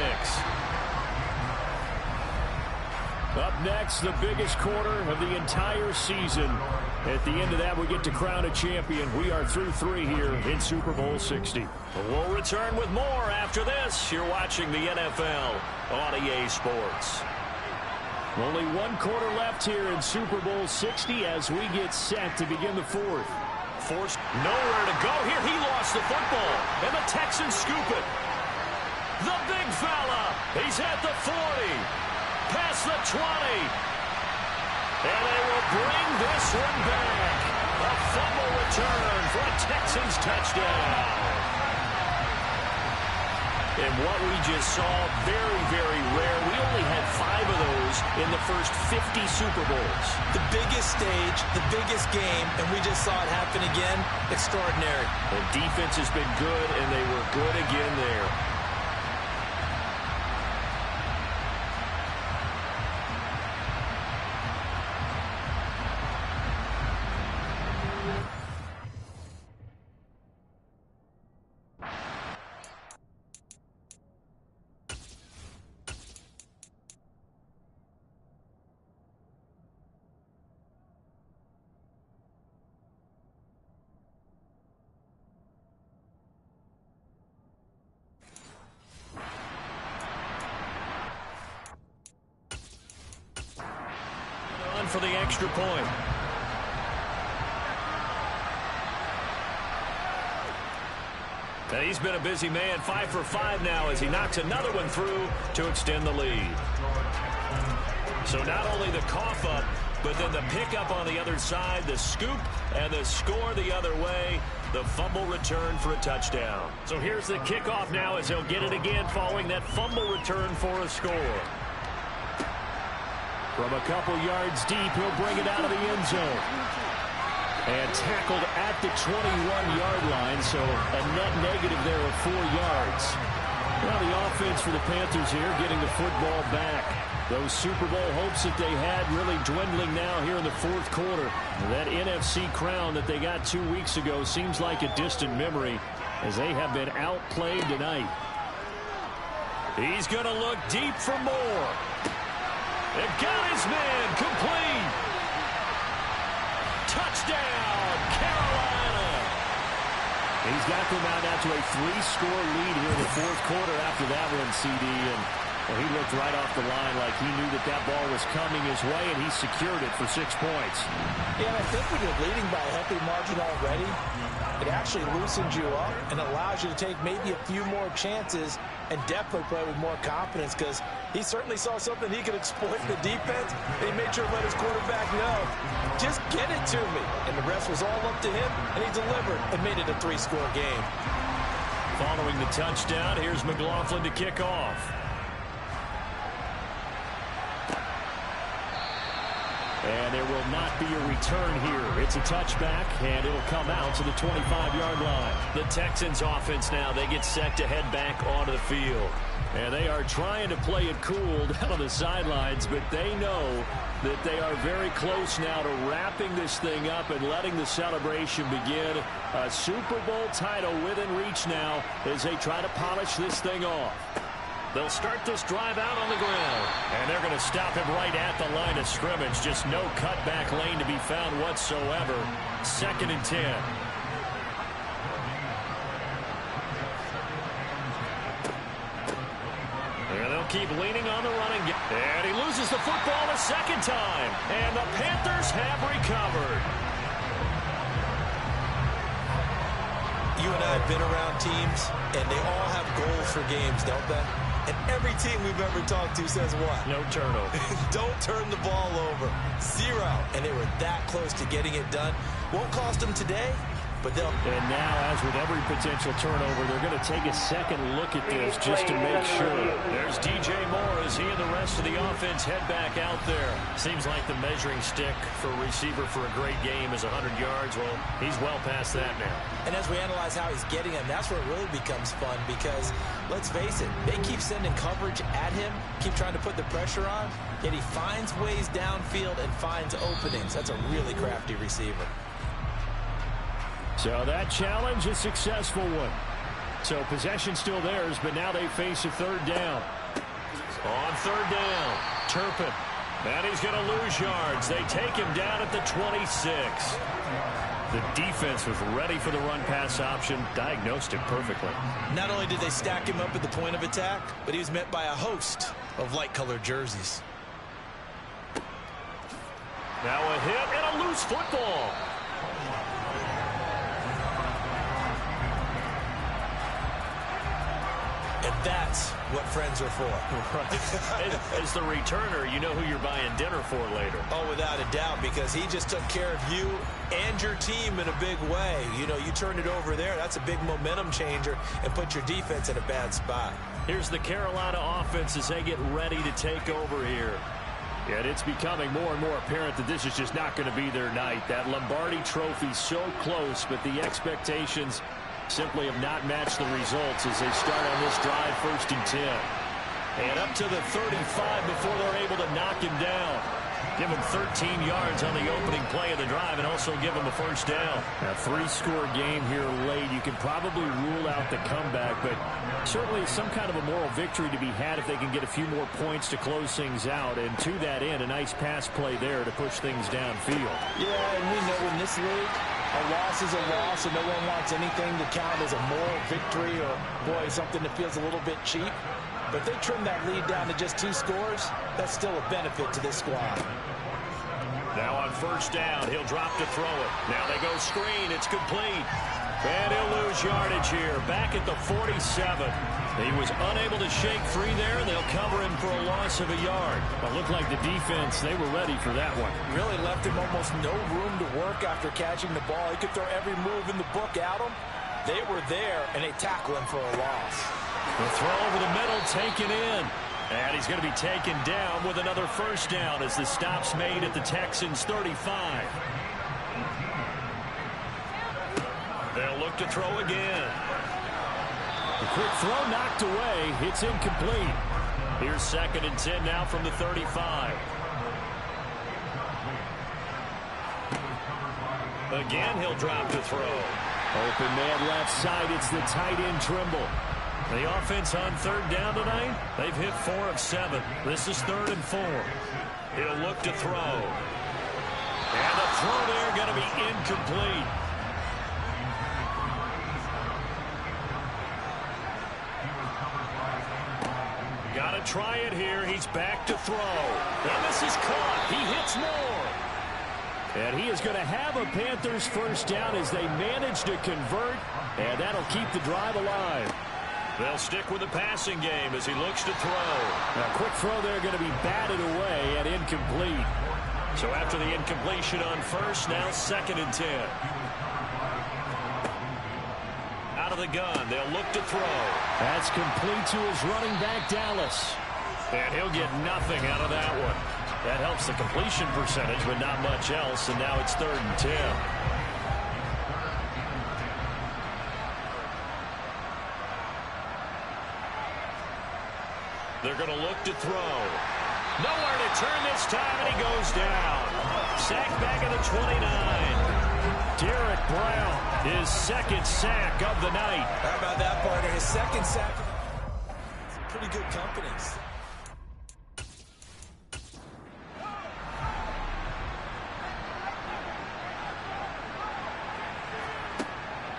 Up next, the biggest quarter of the entire season. At the end of that, we get to crown a champion. We are through 3 here in Super Bowl 60. We'll return with more after this. You're watching the NFL on EA Sports. Only 1 quarter left here in Super Bowl 60 as we get set to begin the 4th. Forced nowhere to go here. He lost the football, and the Texans scoop it. The big fella. He's at the 40. Past the 20. And they will bring this one back. A fumble return for a Texans touchdown. And what we just saw, very, very rare. We only had 5 of those in the first 50 Super Bowls. The biggest stage, the biggest game, and we just saw it happen again. Extraordinary. The defense has been good, and they were good again there. For the extra point. And he's been a busy man, 5 for 5 now as he knocks another one through to extend the lead. So not only the cough up, but then the pickup on the other side, the scoop, and the score the other way. The fumble return for a touchdown. So here's the kickoff now as he'll get it again following that fumble return for a score. From a couple yards deep, he'll bring it out of the end zone. And tackled at the 21-yard line, so a net negative there of 4 yards. Well, the offense for the Panthers here getting the football back. Those Super Bowl hopes that they had really dwindling now here in the 4th quarter. That NFC crown that they got 2 weeks ago seems like a distant memory as they have been outplayed tonight. He's going to look deep for more. They've got his man complete. Touchdown, Carolina. He's got them out now to a 3-score lead here in the 4th quarter after that one, CD. And well, he looked right off the line like he knew that that ball was coming his way, and he secured it for 6 points. Yeah, I think when you're leading by a healthy margin already, it actually loosens you up and allows you to take maybe a few more chances and definitely play with more confidence because he certainly saw something he could exploit in the defense. And he made sure to let his quarterback know, just get it to me. And the rest was all up to him, and he delivered and made it a 3-score game. Following the touchdown, here's McLaughlin to kick off. And there will not be a return here. It's a touchback, and it'll come out to the 25-yard line. The Texans offense now, they get set to head back onto the field. And they are trying to play it cool down on the sidelines, but they know that they are very close now to wrapping this thing up and letting the celebration begin. A Super Bowl title within reach now as they try to polish this thing off. They'll start this drive out on the ground. And they're going to stop him right at the line of scrimmage. Just no cutback lane to be found whatsoever. 2nd and 10. And they'll keep leaning on the running game. And he loses the football a 2nd time. And the Panthers have recovered. You and I have been around teams, and they all have goals for games, don't they? And every team we've ever talked to says what? No turnover. Don't turn the ball over. 0. And they were that close to getting it done. Won't cost them today, but they'll... And now, as with every potential turnover, they're going to take a second look at this just to make sure. There's DJ Moore as he and the rest of the offense head back out there. Seems like the measuring stick for a receiver for a great game is 100 yards. Well, he's well past that now. And as we analyze how he's getting them, that's where it really becomes fun because, let's face it, they keep sending coverage at him, keep trying to put the pressure on, yet he finds ways downfield and finds openings. That's a really crafty receiver. So that challenge, a successful one. So possession still theirs, but now they face a third down. On third down, Turpin. And he's going to lose yards. They take him down at the 26. The defense was ready for the run-pass option, diagnosed it perfectly. Not only did they stack him up at the point of attack, but he was met by a host of light-colored jerseys. Now a hit and a loose football. And that's what friends are for. Right. As the returner, you know who you're buying dinner for later. Oh, without a doubt, because he just took care of you and your team in a big way. You know, you turned it over there. That's a big momentum changer and put your defense in a bad spot. Here's the Carolina offense as they get ready to take over here. Yet it's becoming more and more apparent that this is just not going to be their night. That Lombardi trophy so close, but the expectations simply have not matched the results as they start on this drive, 1st and 10. And up to the 35 before they're able to knock him down. Give him 13 yards on the opening play of the drive and also give him a first down. A 3-score game here late. You can probably rule out the comeback, but certainly some kind of a moral victory to be had if they can get a few more points to close things out. And to that end, a nice pass play there to push things downfield. Yeah, and we know in this league, a loss is a loss, and no one wants anything to count as a moral victory or, boy, something that feels a little bit cheap. But if they trim that lead down to just 2 scores, that's still a benefit to this squad. Now on first down, he'll drop to throw it. Now they go screen. It's complete. And he'll lose yardage here. Back at the 47. He was unable to shake free there. They'll cover him for a loss of a yard. It looked like the defense, they were ready for that one. Really left him almost no room to work after catching the ball. He could throw every move in the book at him. They were there, and they tackle him for a loss. The throw over the middle taken in. And he's going to be taken down with another first down as the stop's made at the Texans' 35. They'll look to throw again. The quick throw knocked away. It's incomplete. Here's 2nd and 10 now from the 35. Again, he'll drop to throw. Open man left side. It's the tight end Trimble. The offense on 3rd down tonight, they've hit 4 of 7. This is 3rd and 4. He'll look to throw. And the throw there going to be incomplete. Got to try it here. He's back to throw. And this is caught. He hits Moore. And he is going to have a Panthers first down as they manage to convert. And that'll keep the drive alive. They'll stick with the passing game as he looks to throw. A quick throw there going to be batted away and incomplete. So after the incompletion on first, now 2nd and 10. Out of the gun, they'll look to throw. That's complete to his running back, Dallas. And he'll get nothing out of that one. That helps the completion percentage, but not much else, and now it's 3rd and 10. They're going to look to throw. Nowhere to turn this time, and he goes down. Sack back at the 29. Derek Brown, his 2nd sack of the night. How about that, partner? His 2nd sack. Some pretty good companies.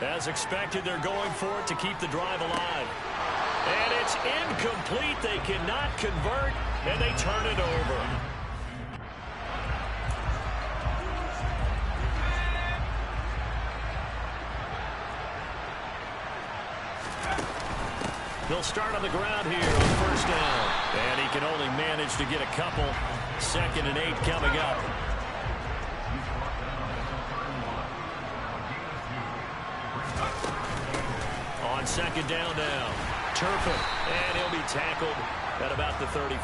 As expected, they're going for it to keep the drive alive. And it's incomplete. They cannot convert, and they turn it over. They'll start on the ground here on first down. And he can only manage to get a couple. 2nd and 8 coming up. second down now. Turpin, and he'll be tackled at about the 35.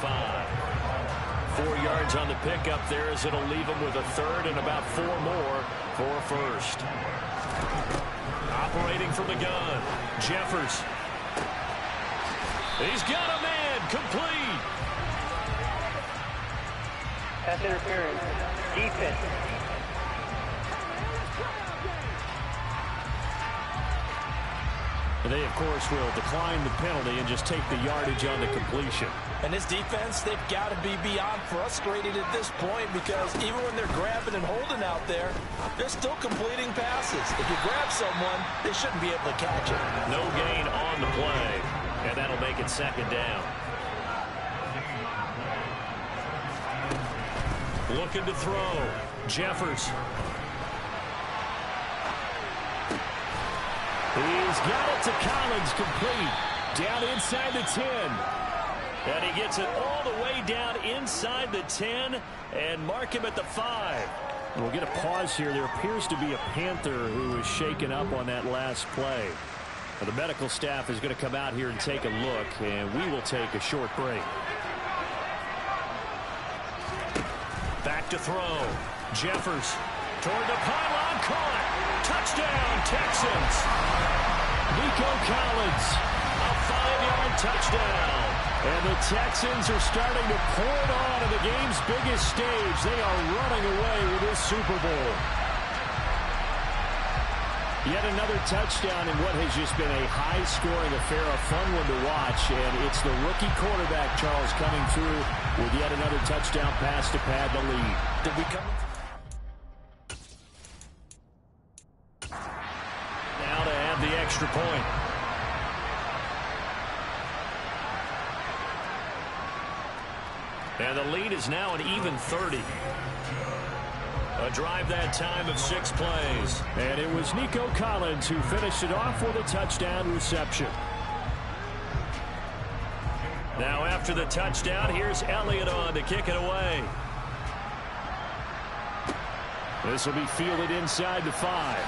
4 yards on the pickup there as it'll leave him with a third and about 4 more for a first. Operating from the gun, Jeffers. He's got a man, complete. Pass interference, defense. They, of course, will decline the penalty and just take the yardage on the completion. And this defense, they've got to be beyond frustrated at this point because even when they're grabbing and holding out there, they're still completing passes. If you grab someone, they shouldn't be able to catch it. No gain on the play, and that'll make it second down. Looking to throw. Jeffers. He's got it to Collins, complete. Down inside the 10. And he gets it all the way down inside the 10 and mark him at the 5. We'll get a pause here. There appears to be a Panther who is shaken up on that last play. The medical staff is going to come out here and take a look, and we will take a short break. Back to throw. Jeffers toward the pylon, caught. Touchdown, Texans. Nico Collins, A 5-yard touchdown. and the Texans are starting to pour it on the game's biggest stage. They are running away with this Super Bowl. Yet another touchdown in what has just been a high-scoring affair, a fun one to watch, and it's the rookie quarterback, Charles, coming through with yet another touchdown pass to pad the lead. Did we come? Now to have the extra point. And the lead is now an even 30. A drive that time of 6 plays. And it was Nico Collins who finished it off with a touchdown reception. Now after the touchdown, here's Elliott on to kick it away. This will be fielded inside the 5.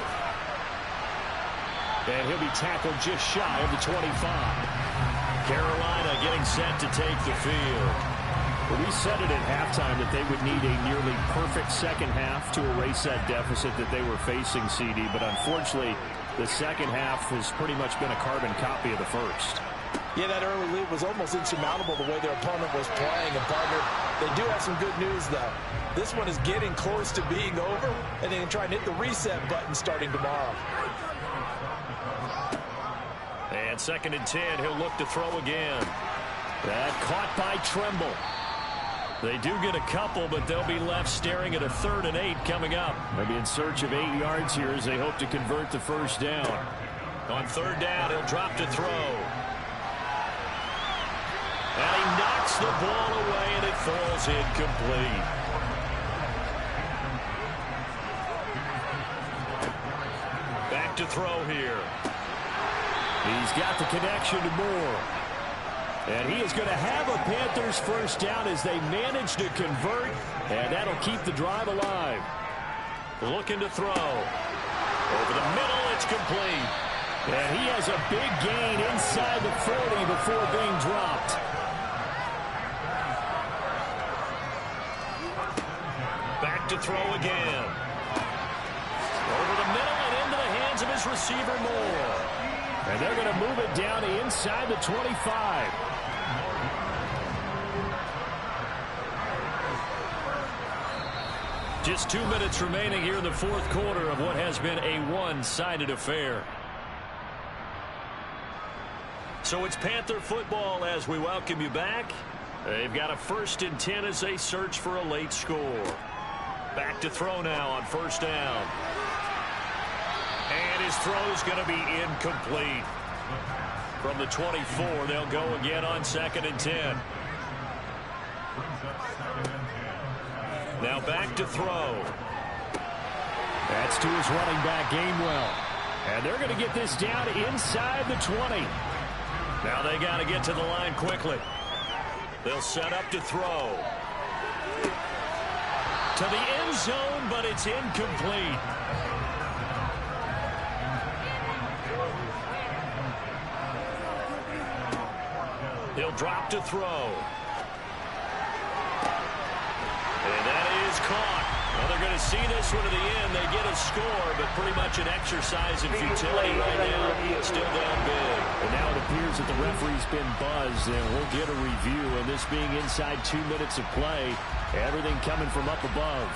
And he'll be tackled just shy of the 25. Carolina getting set to take the field. Well, we said it at halftime that they would need a nearly perfect second half to erase that deficit that they were facing, CD. But unfortunately, the second half has pretty much been a carbon copy of the first. Yeah, that early lead was almost insurmountable the way their opponent was playing. And, partner, they do have some good news, though. This one is getting close to being over, and they can try and hit the reset button starting tomorrow. And 2nd and 10, he'll look to throw again. That caught by Tremble. They do get a couple, but they'll be left staring at a 3rd and 8 coming up. They'll be in search of 8 yards here as they hope to convert the first down. On 3rd down, he'll drop to throw. And he knocks the ball away, and it falls incomplete. Back to throw here. He's got the connection to Moore. And he is going to have a Panthers first down as they manage to convert, and that'll keep the drive alive. Looking to throw. Over the middle, it's complete. And he has a big gain inside the 40 before being dropped. Back to throw again. Over the middle and into the hands of his receiver, Moore. And they're going to move it down to inside the 25. Just 2 minutes remaining here in the 4th quarter of what has been a one-sided affair. So it's Panther football as we welcome you back. They've got a 1st and 10 as they search for a late score. Back to throw now on 1st down. And his throw's going to be incomplete. From the 24, they'll go again on 2nd and 10. Now back to throw. That's to his running back, Gainwell. And they're going to get this down inside the 20. Now they got to get to the line quickly. They'll set up to throw. To the end zone, but it's incomplete. He'll drop to throw. And that is caught. Well, they're going to see this one to the end. They get a score, but pretty much an exercise in futility right now. Still down big. And now it appears that the referee's been buzzed, and we'll get a review. And this being inside 2 minutes of play, everything coming from up above.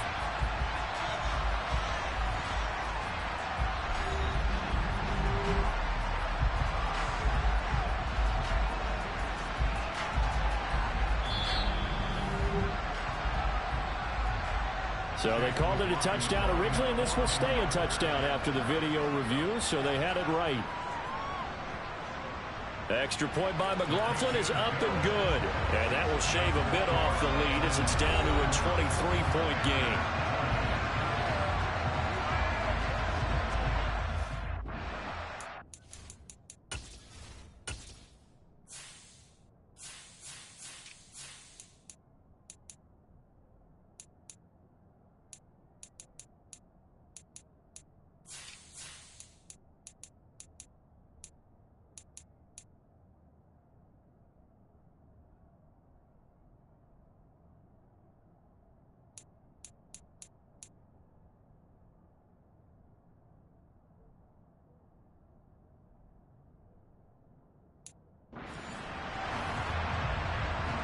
So they called it a touchdown originally, and this will stay a touchdown after the video review, so they had it right. Extra point by McLaughlin is up and good. And that will shave a bit off the lead as it's down to a 23-point game.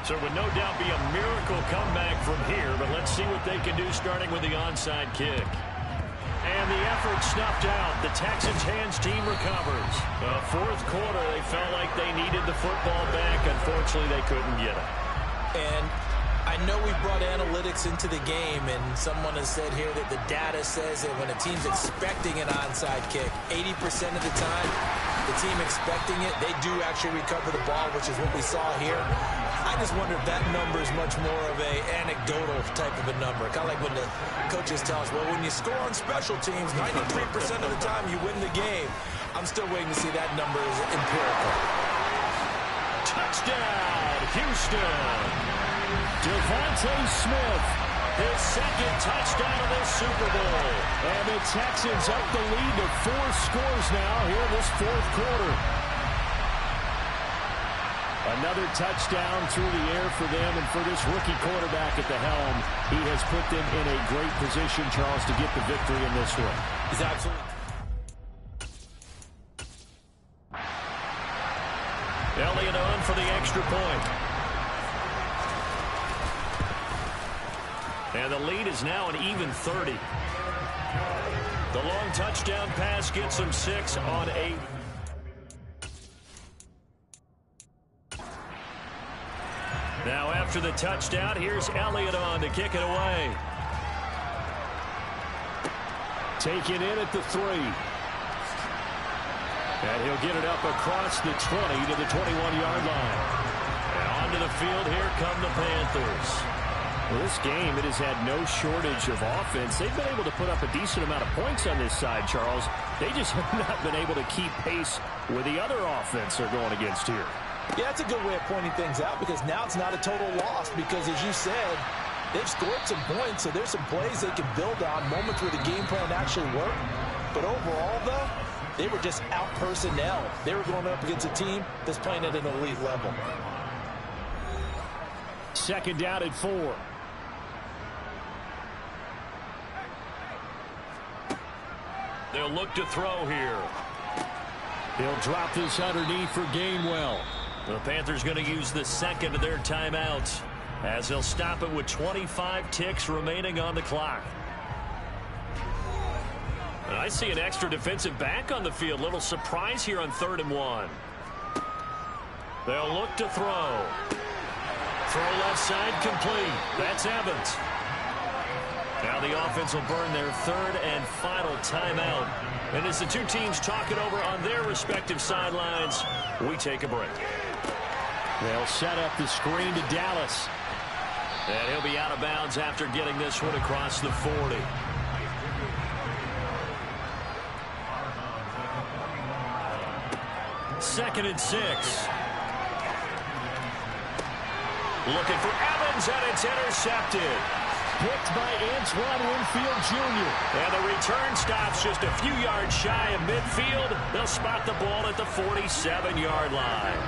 So it would no doubt be a miracle comeback from here, but let's see what they can do starting with the onside kick. And the effort snuffed out. The Texans hands team recovers. Fourth quarter, they felt like they needed the football back. Unfortunately, they couldn't get it. And I know we brought analytics into the game, and someone has said here that the data says that when a team's expecting an onside kick, 80% of the time, the team expecting it, they do actually recover the ball, which is what we saw here. I just wonder if that number is much more of a anecdotal type of a number. Kind of like when the coaches tell us, well, when you score on special teams, 93% of the time you win the game. I'm still waiting to see that number is empirical. Touchdown, Houston. Devontae Smith, His second touchdown of this Super Bowl. and the Texans up the lead to 4 scores now here in this fourth quarter. Another touchdown through the air for them, and for this rookie quarterback at the helm, he has put them in a great position, Charles, to get the victory in this one. He's absolutely. Elliott on for the extra point. And the lead is now an even 30. The long touchdown pass gets him 6 on 8. Now after the touchdown, here's Elliott on to kick it away. Taken in at the 3. And he'll get it up across the 20 to the 21-yard line. And onto the field, here come the Panthers. Well, this game, it has had no shortage of offense. They've been able to put up a decent amount of points on this side, Charles. They just have not been able to keep pace with the other offense they're going against here. Yeah, that's a good way of pointing things out, because now it's not a total loss, because as you said, they've scored some points, so there's some plays they can build on, moments where the game plan actually worked. But overall, though, they were just out personnel. They were going up against a team that's playing at an elite level. Second down at 4. They'll look to throw here. He'll drop this underneath for Gainwell. The Panthers going to use the second of their timeouts, as they'll stop it with 25 ticks remaining on the clock. And I see an extra defensive back on the field. Little surprise here on 3rd and 1. They'll look to throw. Throw left side complete. That's Evans. Now the offense will burn their 3rd and final timeout. And as the two teams talk it over on their respective sidelines, we take a break. They'll set up the screen to Dallas. And he'll be out of bounds after getting this one across the 40. Second and 6. Looking for Evans, and it's intercepted. picked by Antoine Winfield Jr. And the return stops just a few yards shy of midfield. They'll spot the ball at the 47-yard line.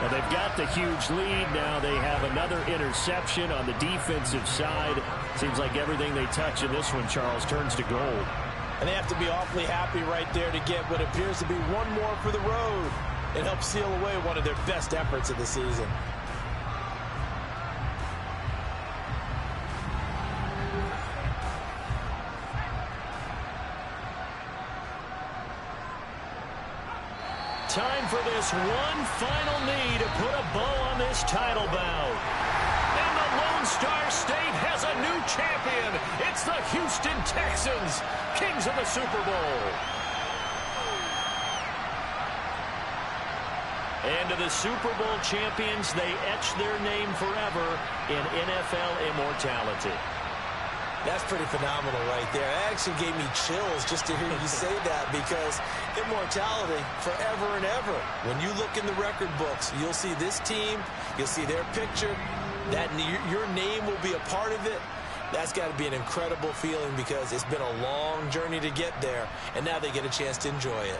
Now they've got the huge lead. Now they have another interception on the defensive side. Seems like everything they touch in this one, Charles, turns to gold. And they have to be awfully happy right there to get what appears to be one more for the road. It helps seal away one of their best efforts of the season. Time for this one final knee to put a bow on this title bout. And the Lone Star State has a new champion. It's the Houston Texans, kings of the Super Bowl. And to the Super Bowl champions, they etch their name forever in NFL immortality. That's pretty phenomenal right there. It actually gave me chills just to hear you say that, because immortality forever and ever. When you look in the record books, you'll see this team, you'll see their picture, that your name will be a part of it. That's got to be an incredible feeling, because it's been a long journey to get there, and now they get a chance to enjoy it.